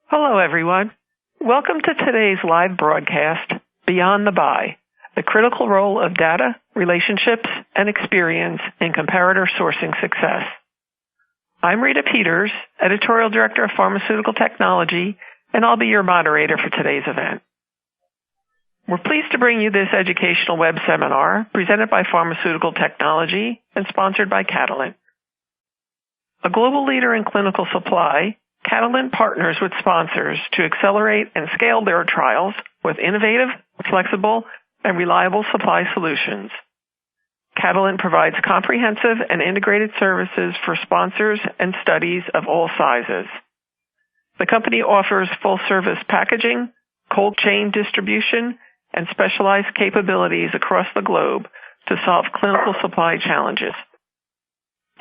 Hello, everyone. Welcome to today's live broadcast, Beyond the Buy, the critical role of data, relationships, and experience in comparator sourcing success. I'm Rita Peters, Editorial Director of Pharmaceutical Technology, and I'll be your moderator for today's event. We're pleased to bring you this educational web seminar presented by Pharmaceutical Technology and sponsored by Catalent. A global leader in clinical supply, Catalent partners with sponsors to accelerate and scale their trials with innovative, flexible, and reliable supply solutions. Catalent provides comprehensive and integrated services for sponsors and studies of all sizes. The company offers full-service packaging, cold chain distribution, and specialized capabilities across the globe to solve clinical supply challenges.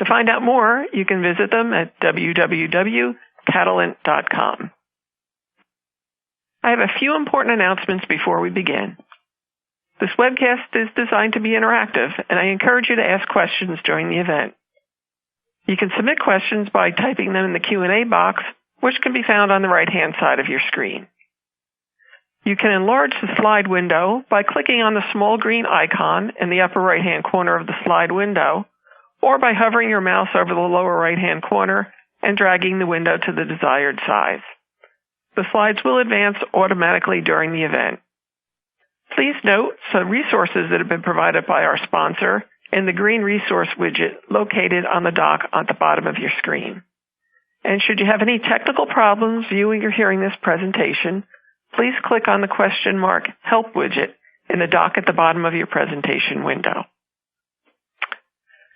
To find out more, you can visit them at www.catalent.com. I have a few important announcements before we begin. This webcast is designed to be interactive, and I encourage you to ask questions during the event. You can submit questions by typing them in the Q&A box, which can be found on the right-hand side of your screen. You can enlarge the slide window by clicking on the small green icon in the upper right-hand corner of the slide window, or by hovering your mouse over the lower right-hand corner and dragging the window to the desired size. The slides will advance automatically during the event. Please note some resources that have been provided by our sponsor in the green resource widget located on the dock at the bottom of your screen. And should you have any technical problems viewing or hearing this presentation, please click on the question mark Help widget in the dock at the bottom of your presentation window.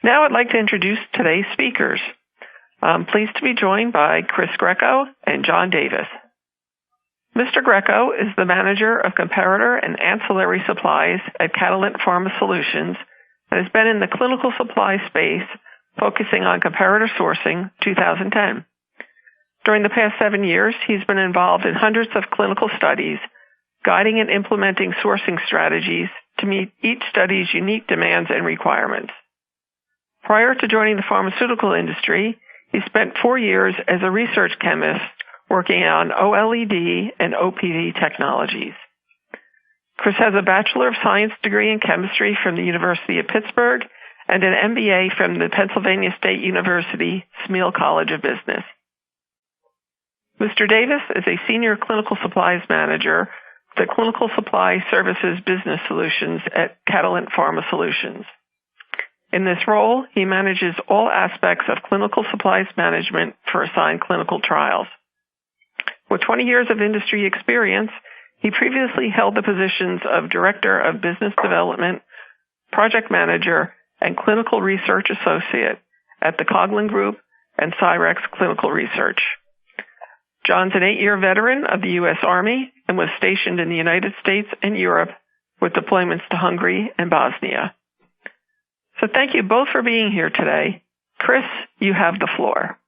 Now I'd like to introduce today's speakers. I'm pleased to be joined by Chris Greco and John Davis. Mr. Greco is the Manager of Comparator and Ancillary Supplies at Catalent Pharma Solutions and has been in the clinical supply space focusing on comparator sourcing 2010. During the past 7 years, he's been involved in hundreds of clinical studies, guiding and implementing sourcing strategies to meet each study's unique demands and requirements. Prior to joining the pharmaceutical industry, he spent 4 years as a research chemist working on OLED and OPV technologies. Chris has a Bachelor of Science degree in chemistry from the University of Pittsburgh and an MBA from the Pennsylvania State University Smeal College of Business. Mr. Davis is a Senior Clinical Supplies Manager, the Clinical Supply Services Business Solutions at Catalent Pharma Solutions. In this role, he manages all aspects of clinical supplies management for assigned clinical trials. With 20 years of industry experience, he previously held the positions of Director of Business Development, Project Manager, and Clinical Research Associate at the Coughlin Group and Cyrex Clinical Research. John's an 8-year veteran of the U.S. Army and was stationed in the United States and Europe with deployments to Hungary and Bosnia. So thank you both for being here today. Chris, you have the floor.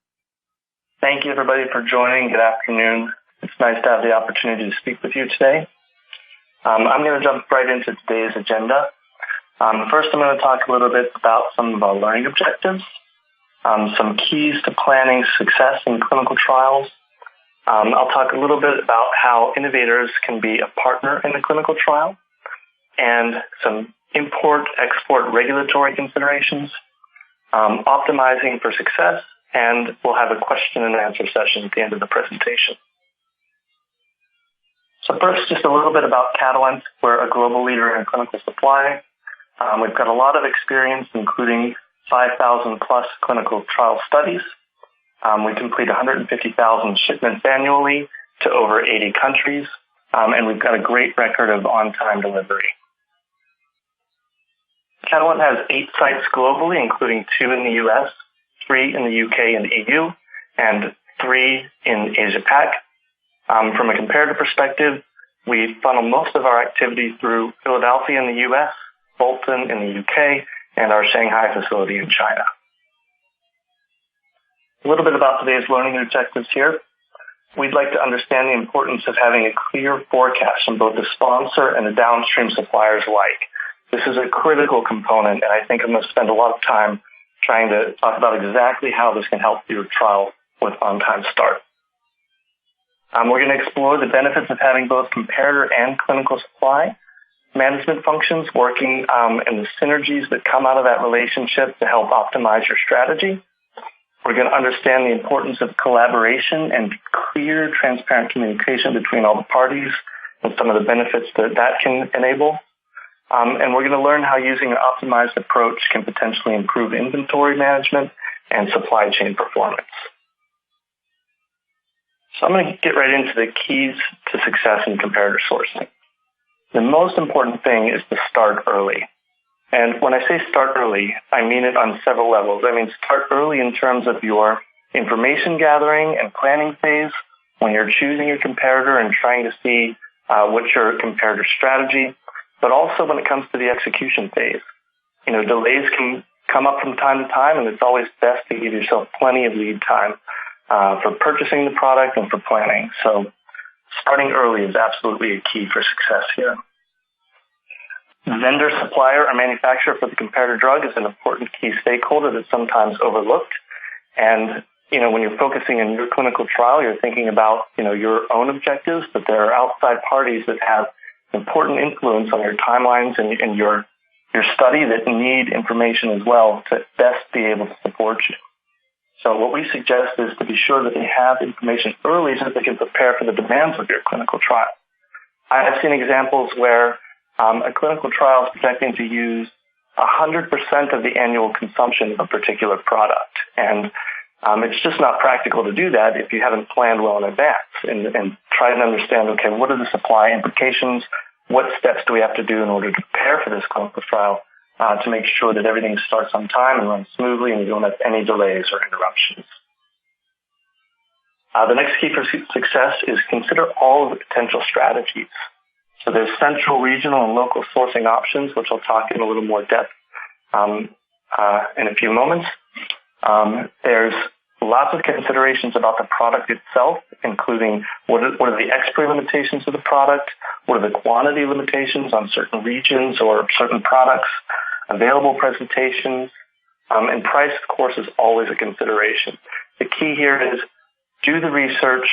Thank you, everybody, for joining. Good afternoon. It's nice to have the opportunity to speak with you today. I'm going to jump right into today's agenda. First, I'm going to talk a little bit about some of our learning objectives, some keys to planning success in clinical trials. I'll talk a little bit about how innovators can be a partner in the clinical trial, and some import-export regulatory considerations, optimizing for success, and we'll have a question and answer session at the end of the presentation. So first, just a little bit about Catalent. We're a global leader in clinical supply. We've got a lot of experience, including 5,000 plus clinical trial studies. We complete 150,000 shipments annually to over 80 countries, and we've got a great record of on-time delivery. Catalent has 8 sites globally, including 2 in the U.S., 3 in the UK and EU, and 3 in Asia-Pac. From a comparative perspective, we funnel most of our activity through Philadelphia in the U.S., Bolton in the UK, and our Shanghai facility in China. A little bit about today's learning objectives here. We'd like to understand the importance of having a clear forecast on both the sponsor and the downstream suppliers alike. This is a critical component, and I think I'm going to spend a lot of time trying to talk about exactly how this can help your trial with on-time start. We're going to explore the benefits of having both comparator and clinical supply management functions working and the synergies that come out of that relationship to help optimize your strategy. We're going to understand the importance of collaboration and clear, transparent communication between all the parties and some of the benefits that can enable. And we're going to learn how using an optimized approach can potentially improve inventory management and supply chain performance. So I'm going to get right into the keys to success in comparator sourcing. The most important thing is to start early. And when I say start early, I mean it on several levels. I mean start early in terms of your information gathering and planning phase, when you're choosing your comparator and trying to see what's your comparator strategy, but also when it comes to the execution phase. Delays can come up from time to time, and it's always best to give yourself plenty of lead time for purchasing the product and for planning. So starting early is absolutely a key for success here. Vendor, supplier, or manufacturer for the comparator drug is an important key stakeholder that's sometimes overlooked. And, when you're focusing on your clinical trial, you're thinking about, your own objectives, but there are outside parties that have important influence on your timelines and your study that need information as well to best be able to support you. So what we suggest is to be sure that they have information early so that they can prepare for the demands of your clinical trial. I have seen examples where a clinical trial is projecting to use 100% of the annual consumption of a particular product. And it's just not practical to do that if you haven't planned well in advance and try to understand, okay, what are the supply implications? What steps do we have to do in order to prepare for this clinical trial to make sure that everything starts on time and runs smoothly and you don't have any delays or interruptions? The next key for success is consider all of the potential strategies. So there's central, regional, and local sourcing options, which I'll talk in a little more depth in a few moments. There's lots of considerations about the product itself, including what are the expiry limitations of the product, what are the quantity limitations on certain regions or certain products, available presentations, and price, of course, is always a consideration. The key here is do the research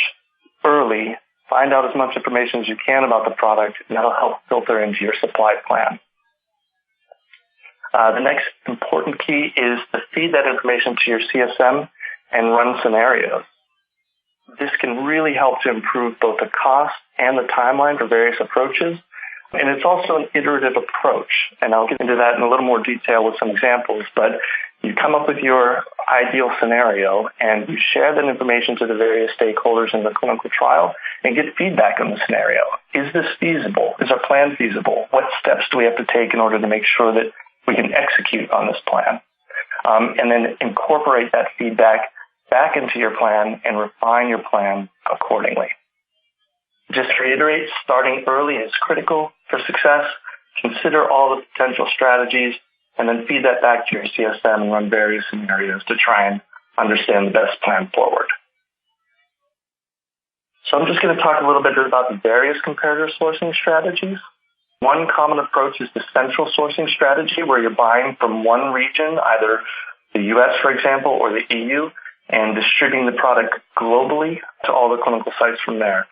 early, find out as much information as you can about the product, and that'll help filter into your supply plan. The next important key is to feed that information to your CSM and run scenarios. This can really help to improve both the cost and the timeline for various approaches. And it's also an iterative approach. And I'll get into that in a little more detail with some examples. But you come up with your ideal scenario and you share that information to the various stakeholders in the clinical trial and get feedback on the scenario. Is this feasible? Is our plan feasible? What steps do we have to take in order to make sure that we can execute on this plan? And then incorporate that feedback back into your plan and refine your plan accordingly. Just to reiterate, starting early is critical for success. Consider all the potential strategies and then feed that back to your CSM and run various scenarios to try and understand the best plan forward. So I'm just going to talk a little bit about the various comparator sourcing strategies. One common approach is the central sourcing strategy, where you're buying from one region, either the US, for example, or the EU, and distributing the product globally to all the clinical sites from there.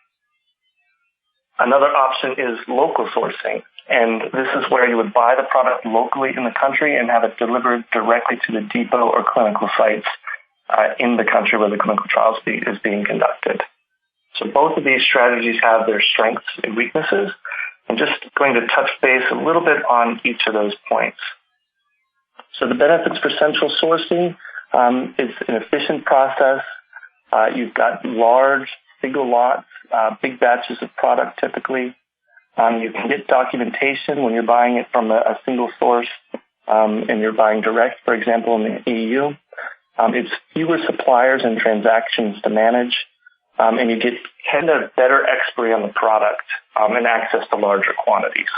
Another option is local sourcing, and this is where you would buy the product locally in the country and have it delivered directly to the depot or clinical sites in the country where the clinical trial is being conducted. So both of these strategies have their strengths and weaknesses. I'm just going to touch base a little bit on each of those points. So the benefits for central sourcing is an efficient process. You've got large single lots, big batches of product typically. You can get documentation when you're buying it from a single source and you're buying direct, for example, in the EU. It's fewer suppliers and transactions to manage, and you get kind of better expiry on the product and access to larger quantities.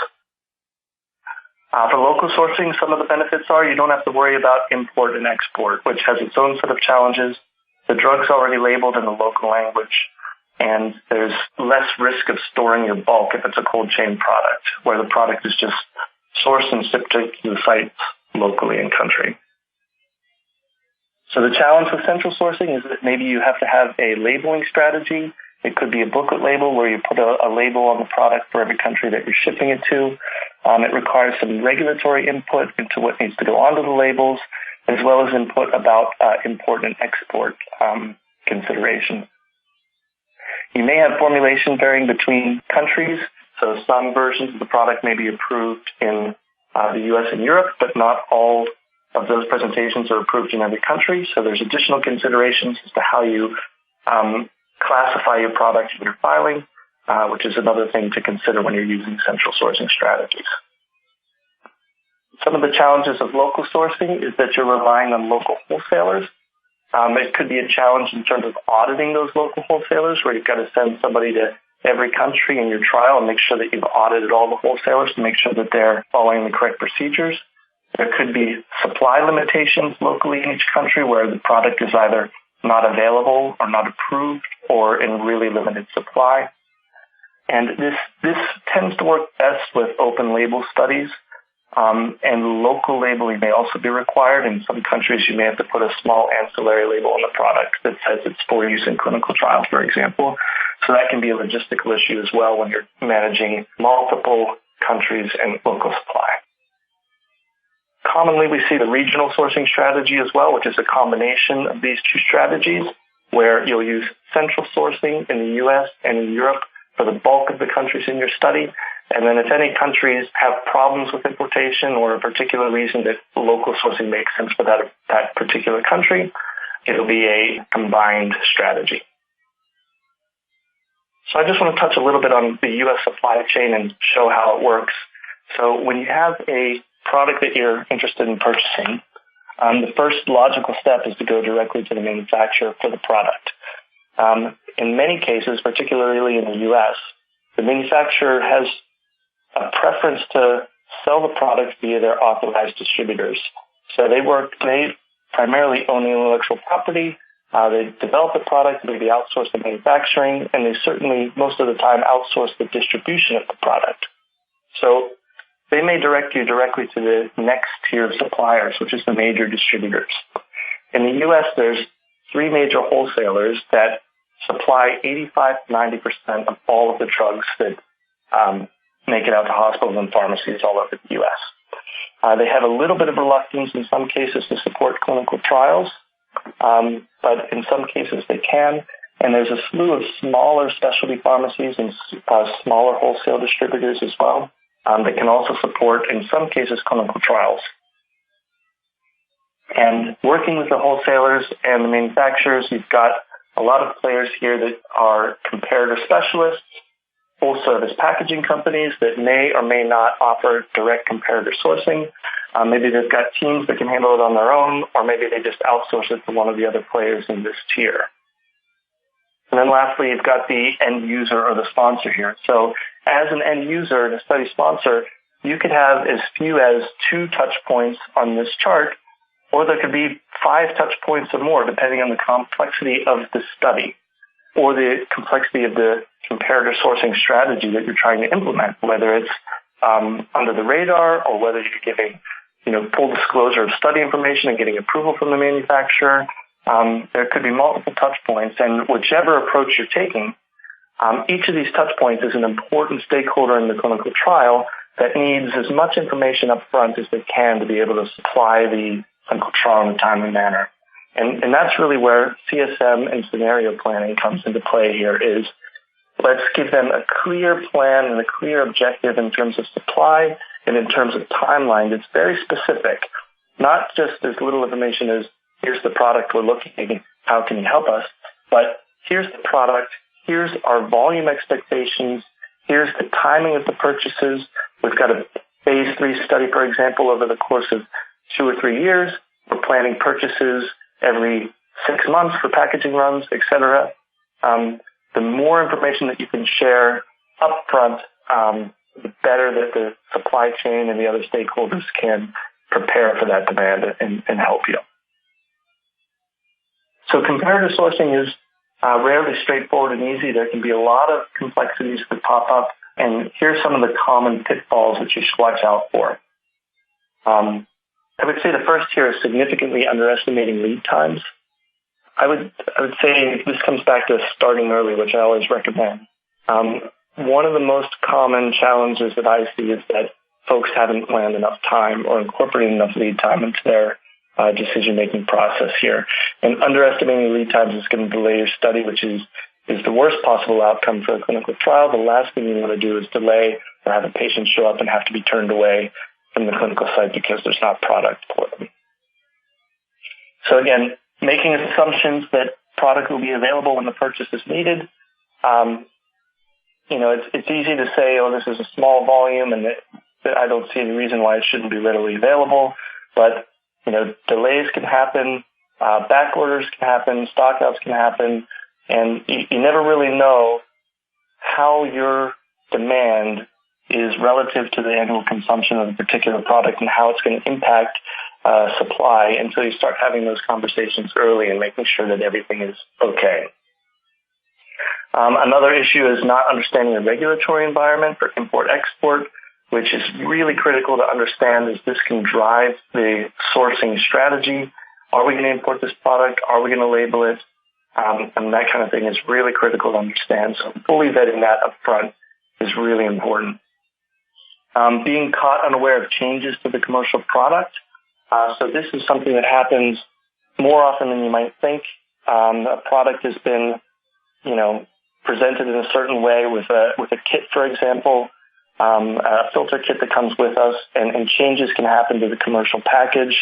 For local sourcing, some of the benefits are you don't have to worry about import and export, which has its own set of challenges. The drug's already labeled in the local language, and there's less risk of storing your bulk if it's a cold chain product, where the product is just sourced and shipped to the sites locally in country. So the challenge with central sourcing is that maybe you have to have a labeling strategy It could be a booklet label where you put a label on the product for every country that you're shipping it to. It requires some regulatory input into what needs to go onto the labels, as well as input about import and export considerations. You may have formulation varying between countries, so some versions of the product may be approved in the U.S. and Europe, but not all of those presentations are approved in every country. So there's additional considerations as to how you classify your product in your filing, which is another thing to consider when you're using central sourcing strategies. Some of the challenges of local sourcing is that you're relying on local wholesalers. It could be a challenge in terms of auditing those local wholesalers, where you've got to send somebody to every country in your trial and make sure that you've audited all the wholesalers to make sure that they're following the correct procedures. There could be supply limitations locally in each country where the product is either not available or not approved or in really limited supply. And this tends to work best with open label studies. And local labeling may also be required. In some countries, you may have to put a small ancillary label on the product that says it's for use in clinical trials, for example. So that can be a logistical issue as well when you're managing multiple countries and local supply. Commonly, we see the regional sourcing strategy as well, which is a combination of these two strategies, where you'll use central sourcing in the U.S. and in Europe for the bulk of the countries in your study. And then if any countries have problems with importation or a particular reason that local sourcing makes sense for that particular country, it'll be a combined strategy. So I just want to touch a little bit on the U.S. supply chain and show how it works. So when you have a product that you're interested in purchasing, the first logical step is to go directly to the manufacturer for the product. In many cases, particularly in the U.S., the manufacturer has a preference to sell the product via their authorized distributors. So they primarily own the intellectual property. They develop the product, maybe outsource the manufacturing, and they certainly, most of the time, outsource the distribution of the product. So they may direct you directly to the next tier of suppliers, which is the major distributors. In the U.S., there's 3 major wholesalers that supply 85 to 90% of all of the drugs that make it out to hospitals and pharmacies all over the U.S. They have a little bit of reluctance in some cases to support clinical trials, but in some cases they can. And there's a slew of smaller specialty pharmacies and smaller wholesale distributors as well that can also support, in some cases, clinical trials. And working with the wholesalers and the manufacturers, you've got a lot of players here that are comparator specialists, full-service packaging companies that may or may not offer direct comparator sourcing. Maybe they've got teams that can handle it on their own, or maybe they just outsource it to one of the other players in this tier. And then lastly, you've got the end user or the sponsor here. So as an end user and a study sponsor, you could have as few as 2 touch points on this chart, or there could be 5 touch points or more, depending on the complexity of the study or the complexity of the comparator sourcing strategy that you're trying to implement, whether it's under the radar or whether you're giving full disclosure of study information and getting approval from the manufacturer. There could be multiple touch points, and whichever approach you're taking, each of these touch points is an important stakeholder in the clinical trial that needs as much information up front as they can to be able to supply the clinical trial in a timely manner. And that's really where CSM and scenario planning comes into play here is let's give them a clear plan and a clear objective in terms of supply and in terms of timeline that's very specific, not just as little information as here's the product we're looking, how can you help us, but here's the product, here's our volume expectations, here's the timing of the purchases. We've got a phase 3 study, for example, over the course of 2 or 3 years. We're planning purchases every 6 months for packaging runs, etc. The more information that you can share up front, the better that the supply chain and the other stakeholders can prepare for that demand and help you. So comparative sourcing is rarely straightforward and easy. There can be a lot of complexities that pop up, and here's some of the common pitfalls that you should watch out for. I would say the first here is significantly underestimating lead times. I would say this comes back to starting early, which I always recommend. One of the most common challenges that I see is that folks haven't planned enough time or incorporated enough lead time into their decision-making process here. And underestimating lead times is going to delay your study, which is the worst possible outcome for a clinical trial. The last thing you want to do is delay or have a patient show up and have to be turned away from the clinical site because there's not product for them. So again, making assumptions that product will be available when the purchase is needed. It's easy to say, oh, this is a small volume and that I don't see any reason why it shouldn't be readily available. But, delays can happen, back orders can happen, stockouts can happen, and you never really know how your demand is relative to the annual consumption of a particular product and how it's going to impact supply until you start having those conversations early and making sure that everything is okay. Another issue is not understanding the regulatory environment for import-export, which is really critical to understand, as this can drive the sourcing strategy. Are we going to import this product? Are we going to label it? And that kind of thing is really critical to understand. So fully vetting that up front is really important. Being caught unaware of changes to the commercial product. So this is something that happens more often than you might think. A product has been, presented in a certain way with a kit, for example, a filter kit that comes with us, and changes can happen to the commercial package.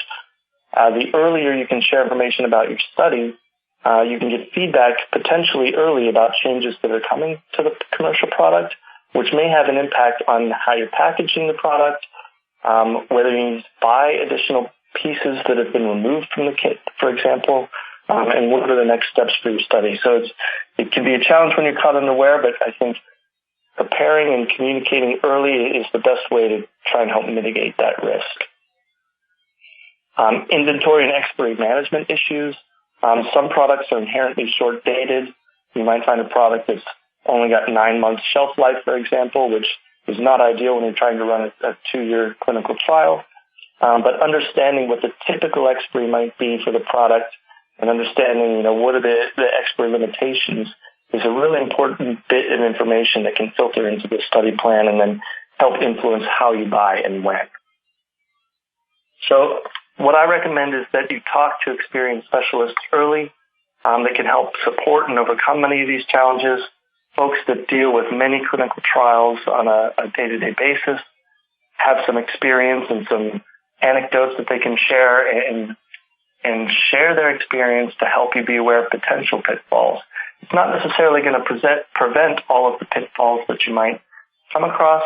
The earlier you can share information about your study, you can get feedback potentially early about changes that are coming to the commercial product, which may have an impact on how you're packaging the product, whether you need to buy additional pieces that have been removed from the kit, for example, and what are the next steps for your study. So it can be a challenge when you're caught unaware, but I think preparing and communicating early is the best way to try and help mitigate that risk. Inventory and expiry management issues. Some products are inherently short-dated. You might find a product that's only got 9 months shelf life, for example, which is not ideal when you're trying to run a 2-year clinical trial. But understanding what the typical expiry might be for the product and understanding, what are the expiry limitations is a really important bit of information that can filter into the study plan and then help influence how you buy and when. So what I recommend is that you talk to experienced specialists early that can help support and overcome many of these challenges, folks that deal with many clinical trials on a day-to-day basis, have some experience and some anecdotes that they can share and share their experience to help you be aware of potential pitfalls. It's not necessarily going to prevent all of the pitfalls that you might come across,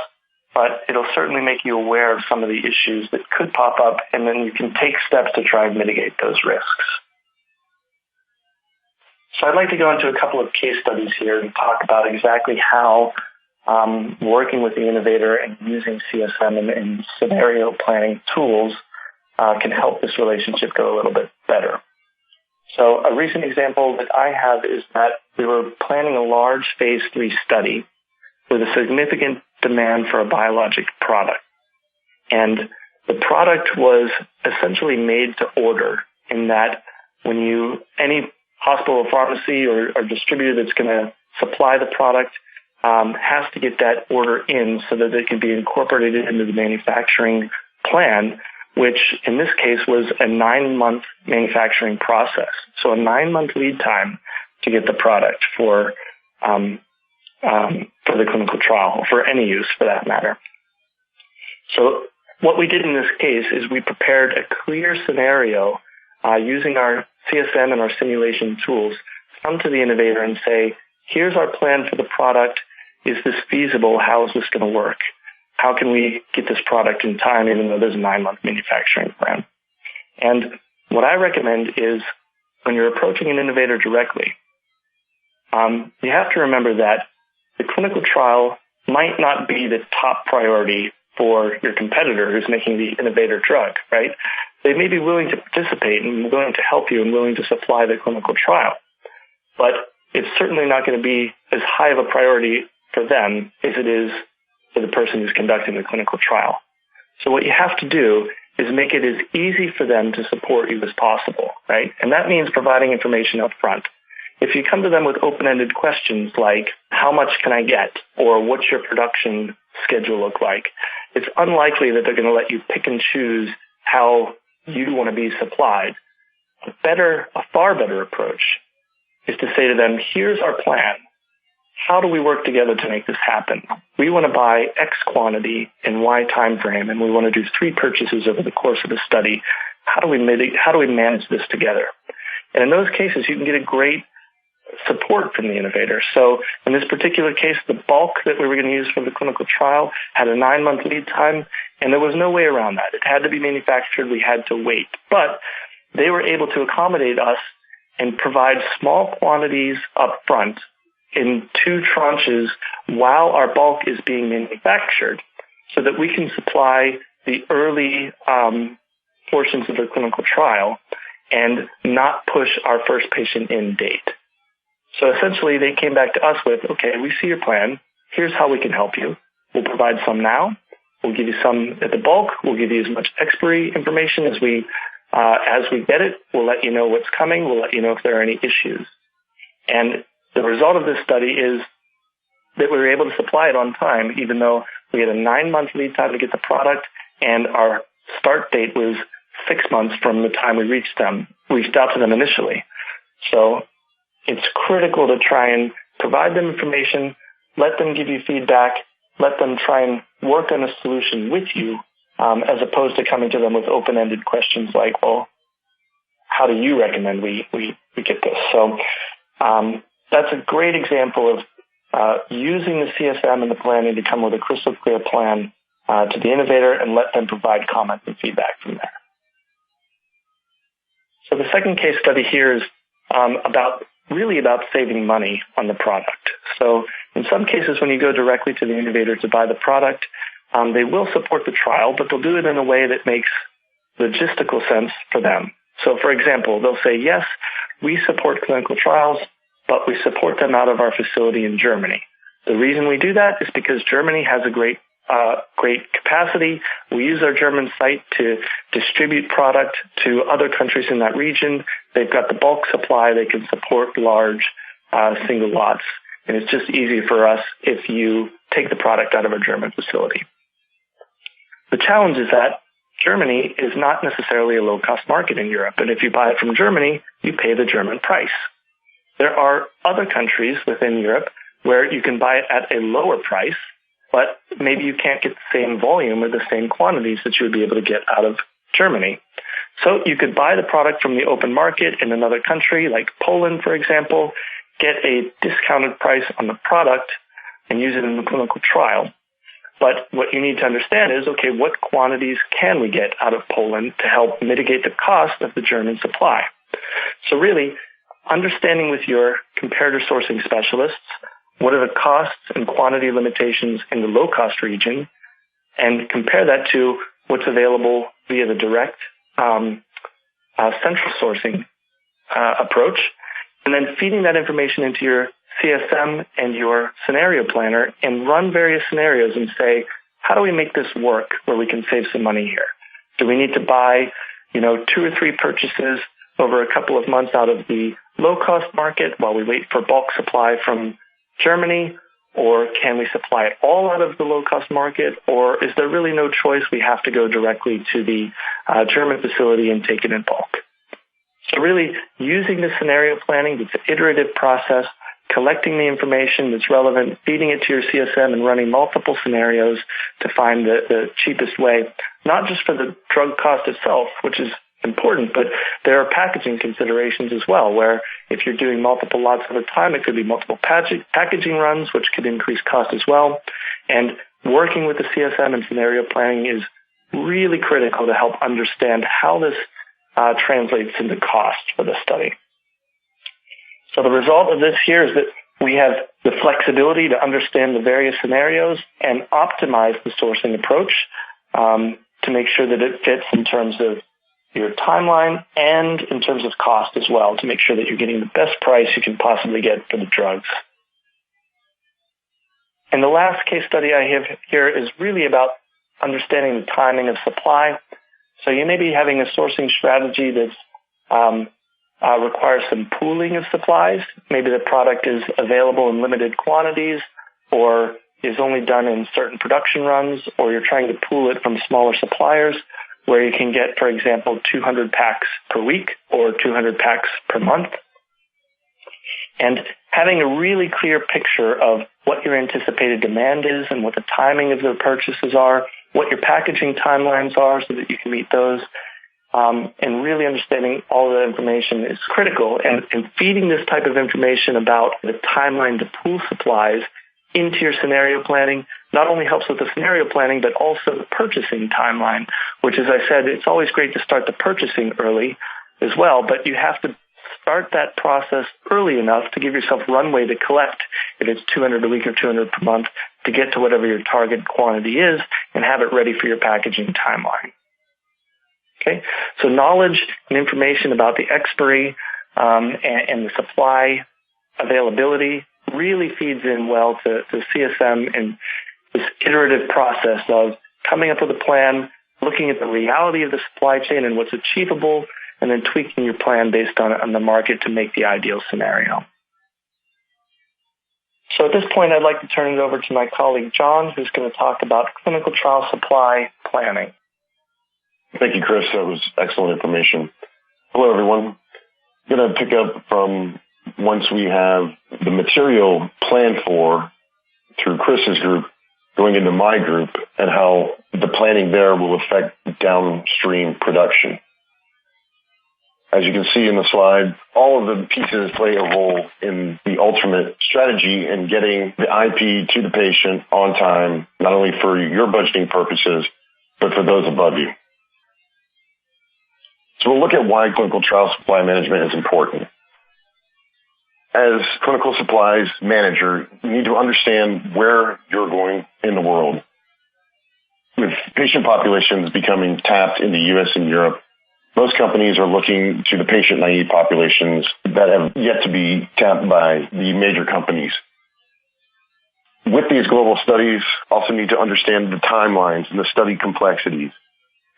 but it'll certainly make you aware of some of the issues that could pop up, and then you can take steps to try and mitigate those risks. So I'd like to go into a couple of case studies here and talk about exactly how working with the innovator and using CSM and scenario planning tools can help this relationship go a little bit better. So a recent example that I have is that we were planning a large phase 3 study with a significant demand for a biologic product. And the product was essentially made to order, in that when any hospital or pharmacy or distributor that's going to supply the product has to get that order in so that it can be incorporated into the manufacturing plan, which in this case was a 9-month manufacturing process. So a 9-month lead time to get the product for the clinical trial, for any use for that matter. So what we did in this case is we prepared a clear scenario using our CSM and our simulation tools to come to the innovator and say, here's our plan for the product. Is this feasible? How is this going to work? How can we get this product in time, even though there's a 9-month manufacturing plan? And what I recommend is when you're approaching an innovator directly, you have to remember that the clinical trial might not be the top priority for your competitor who's making the innovator drug, right? They may be willing to participate and willing to help you and willing to supply the clinical trial, but it's certainly not going to be as high of a priority for them as it is for the person who's conducting the clinical trial. So what you have to do is make it as easy for them to support you as possible, right? And that means providing information up front. If you come to them with open-ended questions like, how much can I get? Or what's your production schedule look like? It's unlikely that they're going to let you pick and choose how you want to be supplied. A far better approach is to say to them, here's our plan. How do we work together to make this happen? We want to buy X quantity in Y time frame, and we want to do 3 purchases over the course of the study. How do we manage this together? And in those cases, you can get a great support from the innovator. So in this particular case, the bulk that we were going to use for the clinical trial had a 9-month lead time, and there was no way around that. It had to be manufactured. We had to wait. But they were able to accommodate us and provide small quantities up front in 2 tranches while our bulk is being manufactured so that we can supply the early portions of the clinical trial and not push our first patient in date. So essentially, they came back to us with, okay, we see your plan. Here's how we can help you. We'll provide some now. We'll give you some at the bulk. We'll give you as much expiry information as we get it. We'll let you know what's coming. We'll let you know if there are any issues. And the result of this study is that we were able to supply it on time, even though we had a 9-month lead time to get the product, and our start date was 6 months from the time we reached out to them initially. So it's critical to try and provide them information, let them give you feedback, let them try and work on a solution with you, as opposed to coming to them with open-ended questions like, well, how do you recommend we get this? So that's a great example of using the CSM and the planning to come with a crystal clear plan to the innovator and let them provide comments and feedback from there. So the second case study here is about saving money on the product. So in some cases, when you go directly to the innovator to buy the product, they will support the trial, but they'll do it in a way that makes logistical sense for them. So for example, they'll say, yes, we support clinical trials, but we support them out of our facility in Germany. The reason we do that is because Germany has a great capacity. We use our German site to distribute product to other countries in that region. They've got the bulk supply. They can support large single lots. And it's just easy for us if you take the product out of our German facility. The challenge is that Germany is not necessarily a low-cost market in Europe. And if you buy it from Germany, you pay the German price. There are other countries within Europe where you can buy it at a lower price, but maybe you can't get the same volume or the same quantities that you would be able to get out of Germany. So you could buy the product from the open market in another country, like Poland, for example, get a discounted price on the product and use it in the clinical trial. But what you need to understand is, okay, what quantities can we get out of Poland to help mitigate the cost of the German supply? So really, understanding with your comparator sourcing specialists what are the costs and quantity limitations in the low-cost region, and compare that to what's available via the direct central sourcing approach, and then feeding that information into your CSM and your scenario planner and run various scenarios and say, how do we make this work where we can save some money here? Do we need to buy, 2 or 3 purchases over a couple of months out of the low-cost market while we wait for bulk supply from Germany, or can we supply it all out of the low-cost market, or is there really no choice? We have to go directly to the German facility and take it in bulk. So really using the scenario planning, it's an iterative process, collecting the information that's relevant, feeding it to your CSM and running multiple scenarios to find the cheapest way, not just for the drug cost itself, which is important, but there are packaging considerations as well, where if you're doing multiple lots at a time, it could be multiple packaging runs, which could increase cost as well. And working with the CSM and scenario planning is really critical to help understand how this translates into cost for the study. So the result of this here is that we have the flexibility to understand the various scenarios and optimize the sourcing approach to make sure that it fits in terms of your timeline and in terms of cost as well, to make sure that you're getting the best price you can possibly get for the drugs. And the last case study I have here is really about understanding the timing of supply. So you may be having a sourcing strategy that requires some pooling of supplies. Maybe the product is available in limited quantities or is only done in certain production runs, or you're trying to pool it from smaller suppliers where you can get, for example, 200 packs per week or 200 packs per month. And having a really clear picture of what your anticipated demand is and what the timing of the purchases are, what your packaging timelines are so that you can meet those, and really understanding all of that information is critical. And feeding this type of information about the timeline to pool supplies into your scenario planning not only helps with the scenario planning, but also the purchasing timeline, which, as I said, it's always great to start the purchasing early as well, but you have to start that process early enough to give yourself runway to collect, if it's 200 a week or 200 per month, to get to whatever your target quantity is and have it ready for your packaging timeline. Okay, so knowledge and information about the expiry and the supply availability really feeds in well to CSM and this iterative process of coming up with a plan, looking at the reality of the supply chain and what's achievable, and then tweaking your plan based on the market to make the ideal scenario. So at this point, I'd like to turn it over to my colleague, John, who's going to talk about clinical trial supply planning. Thank you, Chris. That was excellent information. Hello, everyone. I'm going to pick up from once we have the material planned for through Chris's group, going into my group, and how the planning there will affect downstream production. As you can see in the slide, all of the pieces play a role in the ultimate strategy in getting the IP to the patient on time, not only for your budgeting purposes, but for those above you. So we'll look at why clinical trial supply management is important. As clinical supplies manager, you need to understand where you're going in the world. With patient populations becoming tapped in the U.S. and Europe, most companies are looking to the patient-naive populations that have yet to be tapped by the major companies. With these global studies, also need to understand the timelines and the study complexities.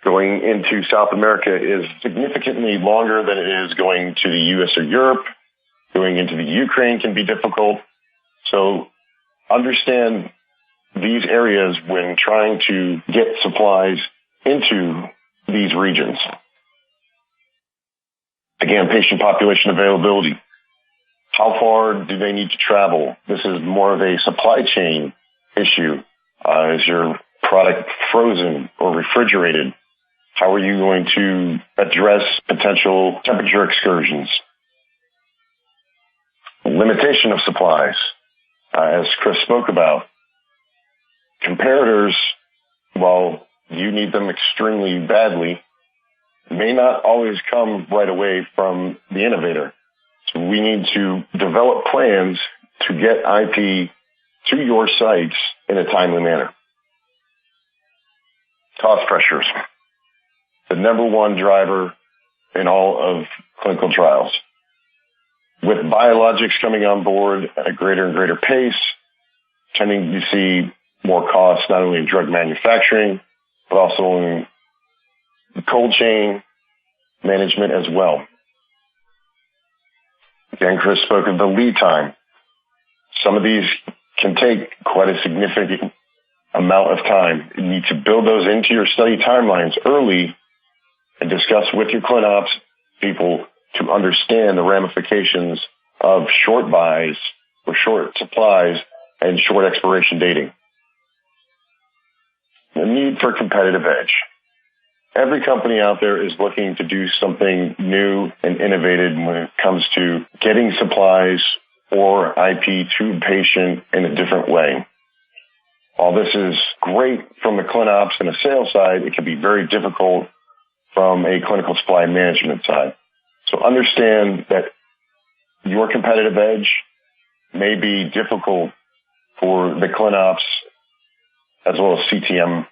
Going into South America is significantly longer than it is going to the U.S. or Europe. Going into the Ukraine can be difficult. So understand these areas when trying to get supplies into these regions. Again, patient population availability. How far do they need to travel? This is more of a supply chain issue. Is your product frozen or refrigerated? How are you going to address potential temperature excursions? Limitation of supplies, as Chris spoke about. Comparators, while you need them extremely badly, may not always come right away from the innovator. So we need to develop plans to get IP to your sites in a timely manner. Cost pressures, the number one driver in all of clinical trials. With biologics coming on board at a greater and greater pace, tending to see more costs not only in drug manufacturing, but also in cold chain management as well. Again, Chris spoke of the lead time. Some of these can take quite a significant amount of time. You need to build those into your study timelines early and discuss with your ClinOps people to understand the ramifications of short buys or short supplies and short expiration dating. The need for competitive edge. Every company out there is looking to do something new and innovative when it comes to getting supplies or IP to the patient in a different way. While this is great from the ClinOps and the sales side, it can be very difficult from a clinical supply management side. So understand that your competitive edge may be difficult for the ClinOps as well as CTM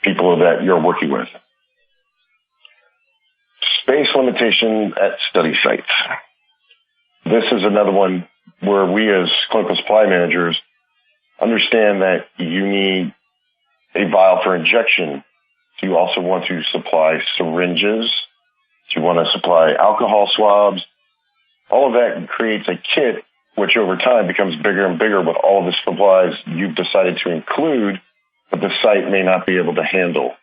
people that you're working with. Space limitation at study sites. This is another one where we as clinical supply managers understand that you need a vial for injection Do you also want to supply syringes? Do you want to supply alcohol swabs? All of that creates a kit, which over time becomes bigger and bigger with all of the supplies you've decided to include, but the site may not be able to handle.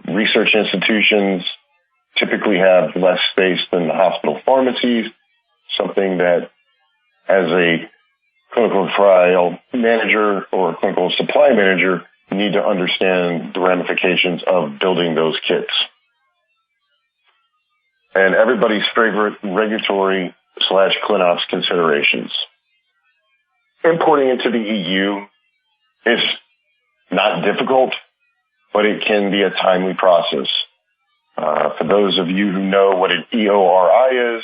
Research institutions typically have less space than the hospital pharmacies, something that as a clinical trial manager or clinical supply manager, you need to understand the ramifications of building those kits. And everybody's favorite regulatory / ClinOps considerations. Importing into the EU is not difficult, but it can be a timely process. For those of you who know what an EORI is,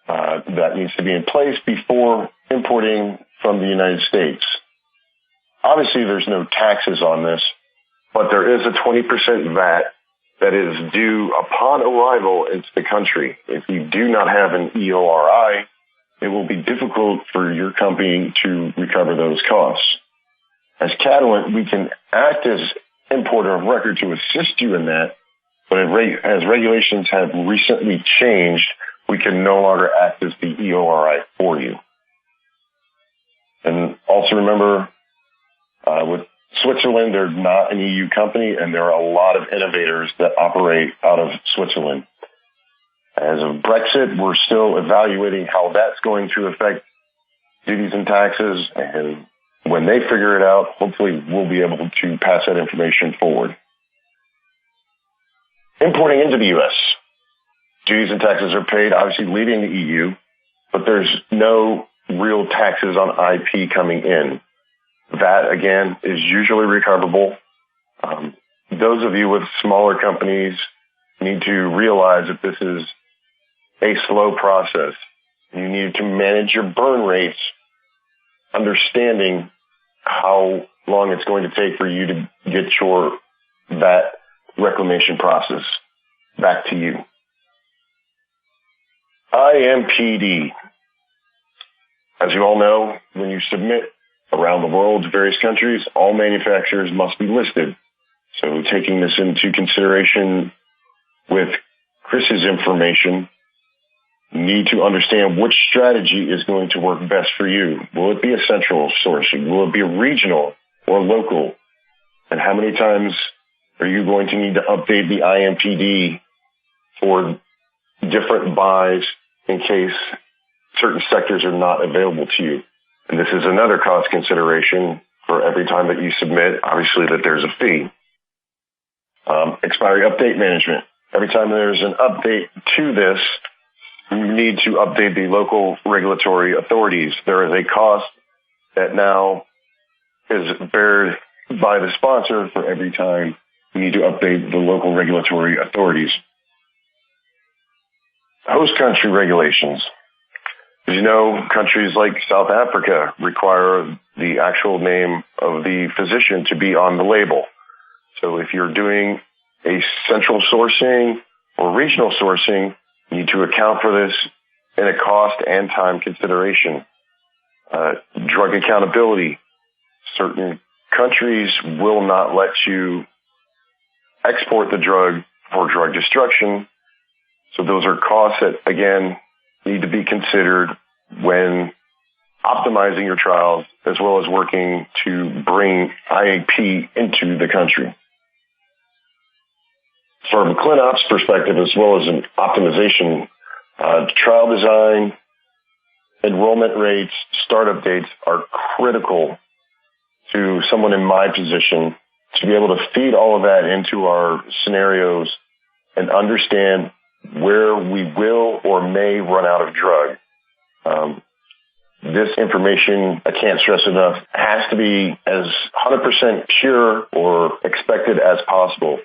that needs to be in place before importing from the United States. Obviously, there's no taxes on this, but there is a 20% VAT that is due upon arrival into the country. If you do not have an EORI, it will be difficult for your company to recover those costs. As Catalent, we can act as importer of record to assist you in that, but as regulations have recently changed, we can no longer act as the EORI for you. And also remember, with Switzerland, they're not an EU company, and there are a lot of innovators that operate out of Switzerland. As of Brexit, we're still evaluating how that's going to affect duties and taxes, and when they figure it out, hopefully we'll be able to pass that information forward. Importing into the U.S. Duties and taxes are paid, obviously leaving the EU, but there's no real taxes on IP coming in. That, again, is usually recoverable. Those of you with smaller companies need to realize that this is a slow process. You need to manage your burn rates, understanding how long it's going to take for you to get your VAT reclamation process back to you. IMPD. As you all know, when you submit around the world to various countries, all manufacturers must be listed. So taking this into consideration with Chris's information, you need to understand which strategy is going to work best for you. Will it be a central sourcing? Will it be a regional or local? And how many times are you going to need to update the IMPD for different buys in case certain sectors are not available to you? And this is another cost consideration for every time that you submit, obviously, that there's a fee. Expiry update management. Every time there's an update to this, you need to update the local regulatory authorities. There is a cost that now is bared by the sponsor for every time you need to update the local regulatory authorities. Host country regulations. As you know, countries like South Africa require the actual name of the physician to be on the label. So if you're doing a central sourcing or regional sourcing, you need to account for this in a cost and time consideration. Drug accountability. Certain countries will not let you export the drug for drug destruction. So those are costs that, again, need to be considered when optimizing your trials, as well as working to bring IAP into the country. From a ClinOps perspective, as well as an optimization, trial design, enrollment rates, startup dates are critical to someone in my position to be able to feed all of that into our scenarios and understand where we will or may run out of drug. This information, I can't stress enough, has to be as 100% pure or expected as possible.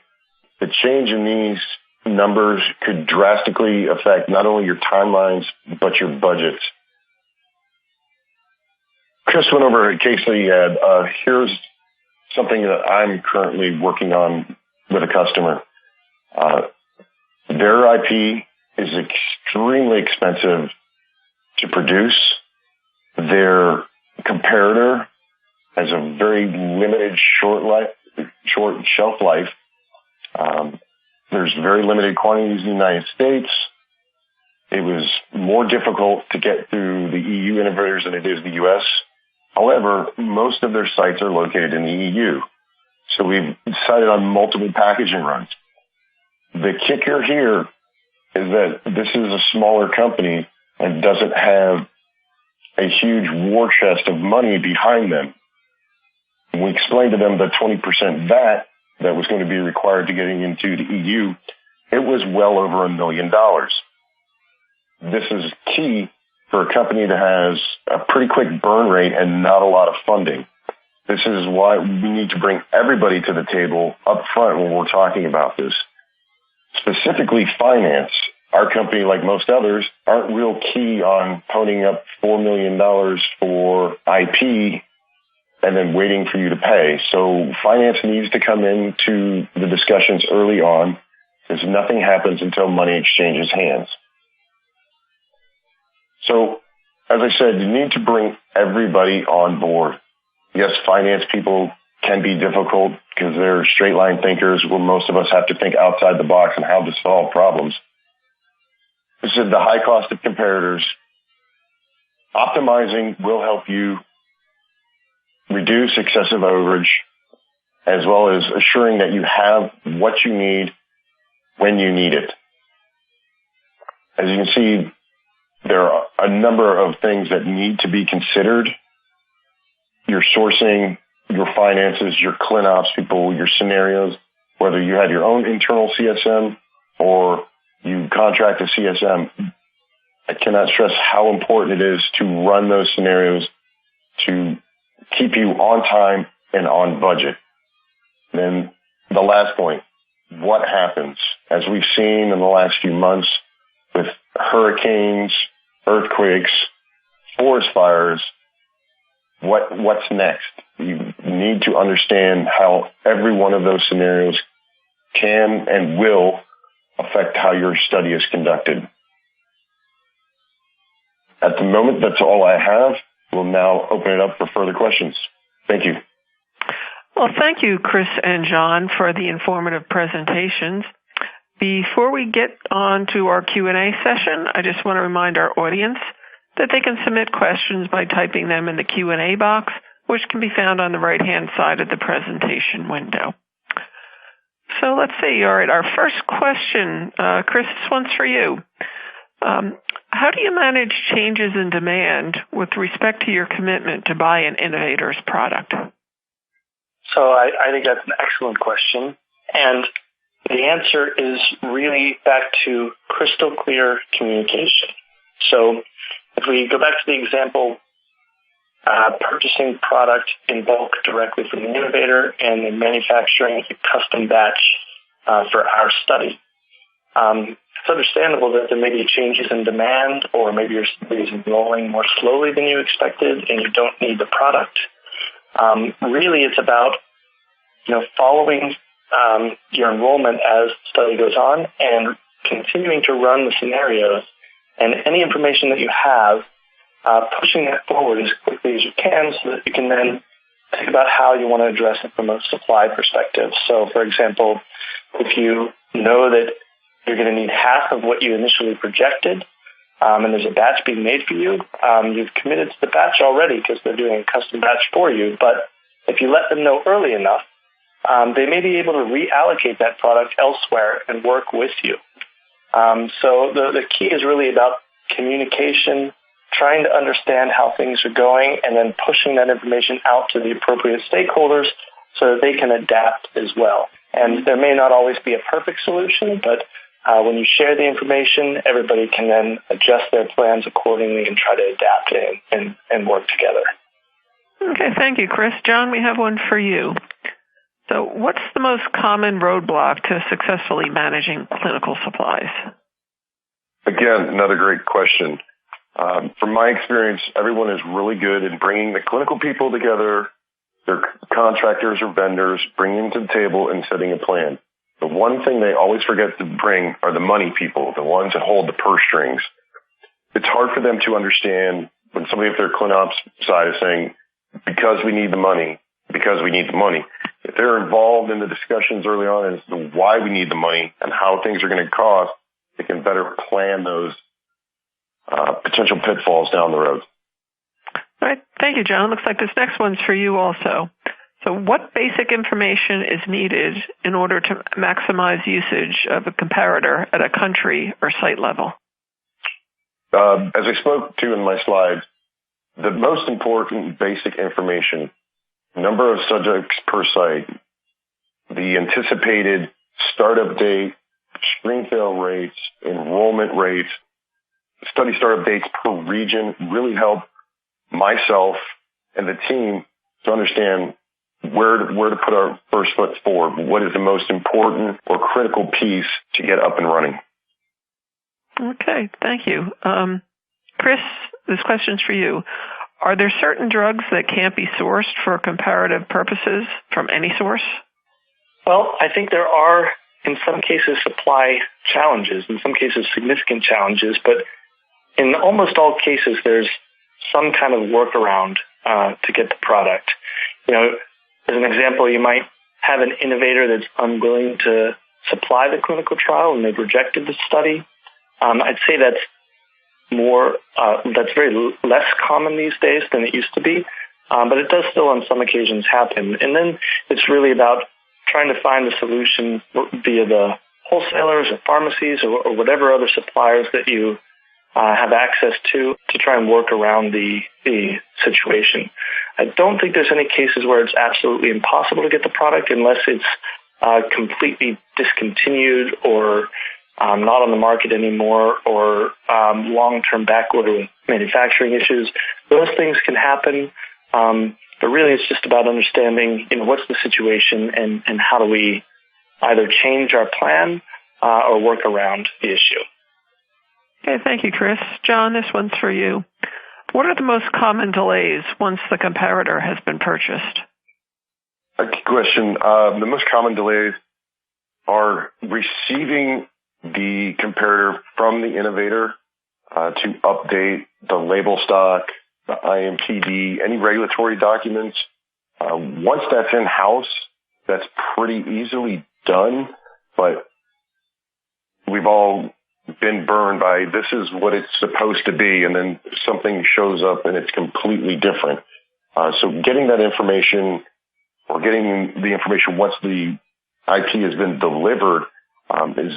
The change in these numbers could drastically affect not only your timelines, but your budgets. Chris went over a case that he had. Here's something that I'm currently working on with a customer. Their IP is extremely expensive to produce. Their comparator has a very limited short shelf life. There's very limited quantities in the United States. It was more difficult to get through the EU innovators than it is the U.S. However, most of their sites are located in the EU. So we've decided on multiple packaging runs. The kicker here is that this is a smaller company and doesn't have a huge war chest of money behind them. When we explained to them the 20% VAT that was going to be required to getting into the EU, it was well over $1 million. This is key for a company that has a pretty quick burn rate and not a lot of funding. This is why we need to bring everybody to the table up front when we're talking about this. Specifically finance. Our company, like most others, aren't real key on ponying up $4 million for IP and then waiting for you to pay. So finance needs to come into the discussions early on, because nothing happens until money exchanges hands. So, as I said, you need to bring everybody on board. Yes, finance people can be difficult because they're straight line thinkers, where most of us have to think outside the box on how to solve problems. This is the high cost of comparators. Optimizing will help you reduce excessive overage, as well as assuring that you have what you need when you need it. As you can see, there are a number of things that need to be considered. Your sourcing, your finances, your ClinOps people, your scenarios, whether you have your own internal CSM or you contract a CSM. I cannot stress how important it is to run those scenarios to keep you on time and on budget. And then the last point, what happens? As we've seen in the last few months with hurricanes, earthquakes, forest fires, what's next? You need to understand how every one of those scenarios can and will affect how your study is conducted. At the moment, that's all I have. We'll now open it up for further questions. Thank you. Well, thank you, Chris and John, for the informative presentations. Before we get on to our Q&A session, I just want to remind our audience that they can submit questions by typing them in the Q&A box, which can be found on the right-hand side of the presentation window. So let's see. All right, our first question, Chris, this one's for you. How do you manage changes in demand with respect to your commitment to buy an innovator's product? So I think that's an excellent question. And the answer is really back to crystal clear communication. So if we go back to the example, purchasing product in bulk directly from the innovator and then manufacturing a custom batch for our study. It's understandable that there may be changes in demand, or maybe your study is enrolling more slowly than you expected and you don't need the product. Really, it's about following your enrollment as the study goes on and continuing to run the scenarios and any information that you have, pushing that forward as quickly as you can so that you can then think about how you want to address it from a supply perspective. So, for example, if you know that you're going to need half of what you initially projected, and there's a batch being made for you, you've committed to the batch already because they're doing a custom batch for you. But if you let them know early enough, they may be able to reallocate that product elsewhere and work with you. So the key is really about communication, trying to understand how things are going, and then pushing that information out to the appropriate stakeholders so that they can adapt as well. And there may not always be a perfect solution, but when you share the information, everybody can then adjust their plans accordingly and try to adapt and work together. Okay, thank you, Chris. John, we have one for you. So what's the most common roadblock to successfully managing clinical supplies? Again, another great question. From my experience, everyone is really good in bringing the clinical people together, their contractors or vendors, bringing them to the table and setting a plan. The one thing they always forget to bring are the money people, the ones that hold the purse strings. It's hard for them to understand when somebody at their ClinOps side is saying, because we need the money, if they're involved in the discussions early on as to why we need the money and how things are going to cost, they can better plan those potential pitfalls down the road. All right. Thank you, John. Looks like this next one's for you also. So what basic information is needed in order to maximize usage of a comparator at a country or site level? As I spoke to in my slides, the most important basic information, number of subjects per site, the anticipated startup date, screen fail rates, enrollment rates, study startup dates per region really help myself and the team to understand where to put our first foot forward. What is the most important or critical piece to get up and running? Okay, thank you. Chris, this question's for you. Are there certain drugs that can't be sourced for comparative purposes from any source? Well, I think there are, in some cases, supply challenges, in some cases, significant challenges, but in almost all cases, there's some kind of workaround to get the product. As an example, you might have an innovator that's unwilling to supply the clinical trial and they've rejected the study. I'd say that's very less common these days than it used to be, but it does still on some occasions happen. And then it's really about trying to find a solution via the wholesalers or pharmacies or whatever other suppliers that you have access to try and work around the situation. I don't think there's any cases where it's absolutely impossible to get the product unless it's completely discontinued or not on the market anymore or long-term backorder with manufacturing issues. Those things can happen, but really it's just about understanding, what's the situation and how do we either change our plan or work around the issue. Okay, thank you, Chris. John, this one's for you. What are the most common delays once the comparator has been purchased? A key question. The most common delays are receiving the comparator from the innovator to update the label stock, the IMPD, any regulatory documents. Once that's in-house, that's pretty easily done, but we've all been burned by this is what it's supposed to be, and then something shows up and it's completely different. So getting that information or getting the information once the IP has been delivered is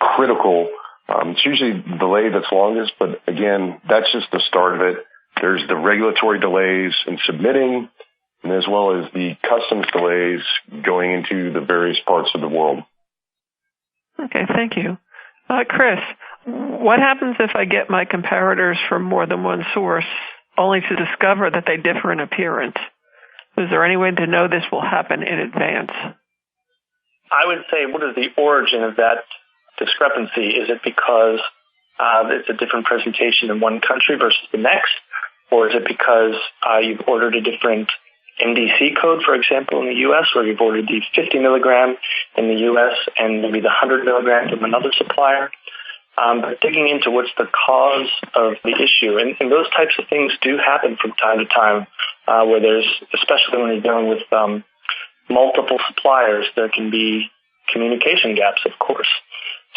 critical. It's usually the delay that's longest, but again, that's just the start of it. There's the regulatory delays in submitting, and as well as the customs delays going into the various parts of the world. Okay, thank you. Chris, what happens if I get my comparators from more than one source only to discover that they differ in appearance? Is there any way to know this will happen in advance? I would say, what is the origin of that discrepancy? Is it because it's a different presentation in one country versus the next? Or is it because you've ordered a different NDC code, for example, in the U.S., where you've ordered the 50 milligram in the U.S. and maybe the 100 milligram from another supplier? But digging into what's the cause of the issue. And those types of things do happen from time to time, where there's, especially when you're dealing with multiple suppliers, there can be communication gaps, of course.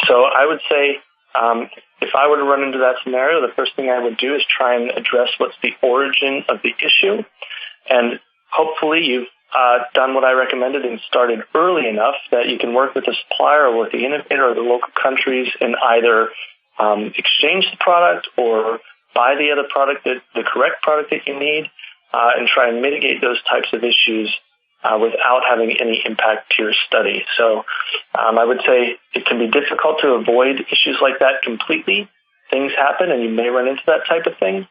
So I would say if I were to run into that scenario, the first thing I would do is try and address what's the origin of the issue. And hopefully you've done what I recommended and started early enough that you can work with the supplier or with the innovator or the local countries and either exchange the product or buy the other product, the correct product that you need, and try and mitigate those types of issues without having any impact to your study. So I would say it can be difficult to avoid issues like that completely. Things happen and you may run into that type of thing.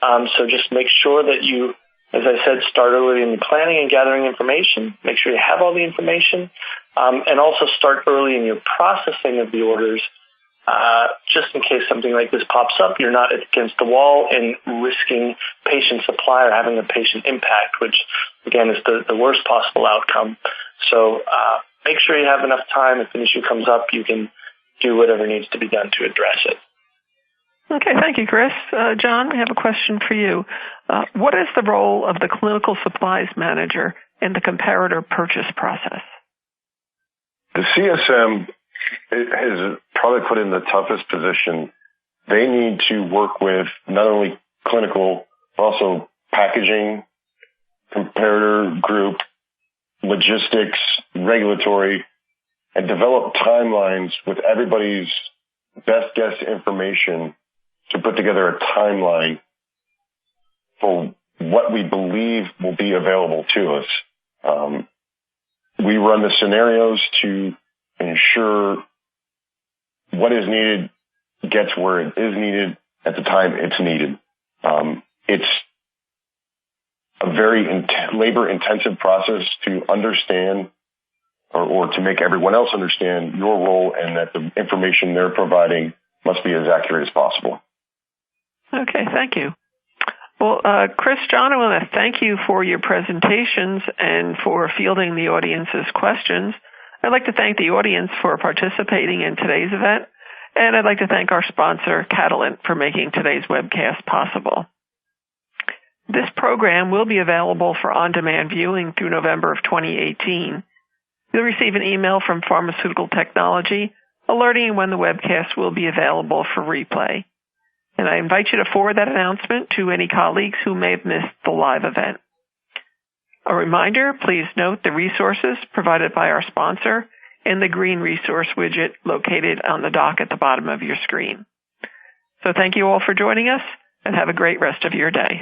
So just make sure that you, as I said, start early in the planning and gathering information. Make sure you have all the information, and also start early in your processing of the orders, just in case something like this pops up. You're not against the wall and risking patient supply or having a patient impact, which, again, is the worst possible outcome. So make sure you have enough time. If an issue comes up, you can do whatever needs to be done to address it. Okay, thank you, Chris. John, we have a question for you. What is the role of the clinical supplies manager in the comparator purchase process? The CSM is probably put in the toughest position. They need to work with not only clinical, but also packaging, comparator group, logistics, regulatory, and develop timelines with everybody's best guess information to put together a timeline for what we believe will be available to us. We run the scenarios to ensure what is needed gets where it is needed at the time it's needed. It's a very labor-intensive process to understand or to make everyone else understand your role and that the information they're providing must be as accurate as possible. Okay, thank you. Well, Chris, John, I want to thank you for your presentations and for fielding the audience's questions. I'd like to thank the audience for participating in today's event, and I'd like to thank our sponsor, Catalent, for making today's webcast possible. This program will be available for on-demand viewing through November of 2018. You'll receive an email from Pharmaceutical Technology alerting you when the webcast will be available for replay. And I invite you to forward that announcement to any colleagues who may have missed the live event. A reminder, please note the resources provided by our sponsor in the green resource widget located on the dock at the bottom of your screen. So thank you all for joining us, and have a great rest of your day.